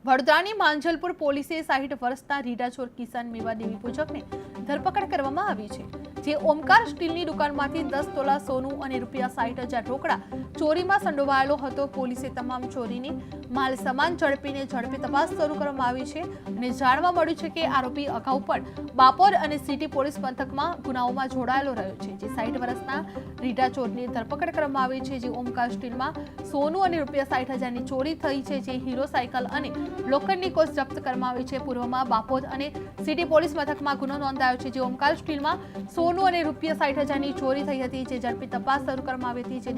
વડોદરાની માંજલપુર પોલીસે 60 વર્ષના રીડાચોર કિસાન મેવા દેવી પૂજકને ધરપકડ કરવામાં આવી છે, જે ઓમકાર સ્ટીલની દુકાનમાંથી 10 તોલા સોનું અને ₹60,000 રોકડા ચોરીમાં સંડોવાયેલો હતો। પોલીસે તમામ ચોરીની માલ સામાન ઝડપીને ઝડપી તપાસ શરૂ કરવામાં આવી છે અને જાણવા મળ્યું છે કે આરોપી અગાઉ પણ બાપોર અને સિટી પોલીસ મથકમાં ગુનાઓમાં જોડાયેલો રહ્યો છે, જે 60 વર્ષના રીડાચોરની ધરપકડ કરવામાં આવી છે, જે ઓમકાર સ્ટીલમાં સોનું અને ₹60,000ની ચોરી થઈ છે, જે હીરો સાયકલ અને લોખંડની કોચ જપ્ત કરવામાં આવી છે। પૂર્વમાં બાપોદ અને સિટી પોલીસ મથકમાં ગુનો નોંધાયો છે, જે ઓમકાર સ્ટીલમાં સોનું અને ₹60,000ની ચોરી થઈ હતી, જે ઝડપી તપાસ શરૂ કરવામાં આવી હતી, જે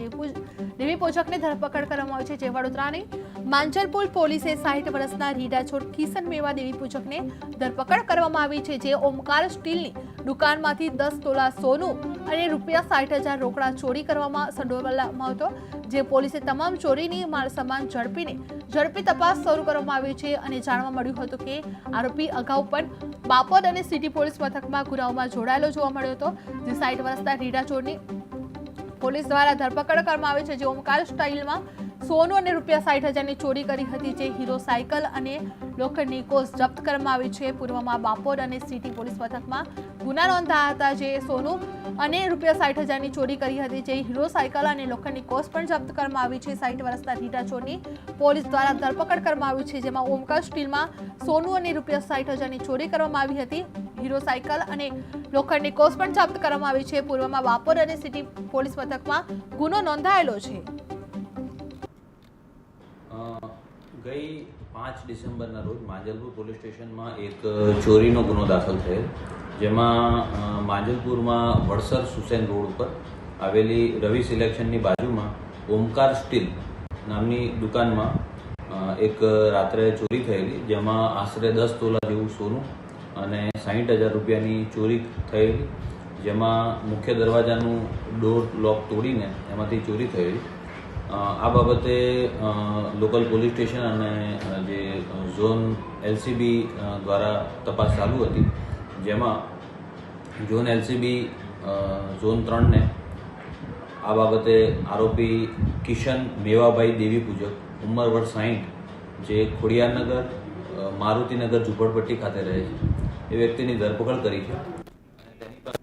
દેવી પૂજકને ધરપકડ કરવામાં આવી છે। જે વડોદરાની માંજલપુર પોલીસે 60 વર્ષના રીડાચોર કિશન મેવા દેવી પૂજકને ધરપકડ કરવામાં આવી છે, જે ઓમકાર સ્ટીલની દુકાનમાંથી 10 તોલા સોનું અને ₹60,000 રોકડા ચોરી કરવામાં સંડોવાયેલો હતો, જે પોલીસે તમામ ચોરીની માલ સામાન ઝડપી તપાસ શરૂ કરવામાં આવી છે અને જાણવા મળ્યું હતું કે આરોપી અગાઉ પણ બાપોદ અને સિટી પોલીસ મથકમાં ગુનાઓમાં જોડાયેલો જોવા મળ્યો હતો, જે 60 વર્ષના રીડાચોરની પોલીસ દ્વારા ધરપકડ કરવામાં આવી છે, જે ઓમકાર સ્ટાઇલમાં સોનું અને ₹60,000ની ચોરી કરી હતી, જે હીરો સાયકલ અને લોખંડની કોચ જપ્ત કરવામાં આવી છે। પૂર્વમાં બાપોદ અને સિટી પોલીસ મથકમાં ગુના નોંધાયા હતા, જે સોનું અને ₹60,000ની ચોરી કરી હતી, જે હીરો સાયકલ અને લોખંડની કોચ પણ જપ્ત કરવામાં આવી છે। 60 વર્ષના રીડાચોરની પોલીસ દ્વારા ધરપકડ કરવામાં આવી છે, જેમાં ઓમકાર સ્ટીલમાં સોનું અને ₹60,000ની ચોરી કરવામાં આવી હતી, હીરો સાયકલ અને લોખંડની કોચ પણ જપ્ત કરવામાં આવી છે। પૂર્વમાં બાપોદ અને સિટી પોલીસ મથકમાં ગુનો નોંધાયેલો છે। ગઈ 5 ડિસેમ્બરના રોજ માંજલપુર પોલીસ સ્ટેશનમાં એક ચોરીનો ગુનો દાખલ થયેલ, જેમાં માંજલપુરમાં વડસર સુસેન રોડ ઉપર આવેલી રવિ સિલેક્શનની બાજુમાં ઓમકાર સ્ટીલ નામની દુકાનમાં એક રાત્રે ચોરી થયેલી, જેમાં આશરે 10 તોલા જેવું સોનું અને ₹60,000ની ચોરી થયેલી, જેમાં મુખ્ય દરવાજાનું ડોર લોક તોડીને એમાંથી ચોરી થયેલી। આ બાબતે લોકલ પોલીસ સ્ટેશન અને જે ઝોન એલસીબી દ્વારા તપાસ ચાલુ હતી, જેમાં ઝોન એલસીબી ઝોન 3ને આ બાબતે આરોપી કિશન મેવાભાઈ દેવી પૂજક ઉંમર વર્ષ 60, જે ખોડિયારનગર મારુતિનગર ઝુંપડપટ્ટી ખાતે રહે છે, એ વ્યક્તિની ધરપકડ કરી છે।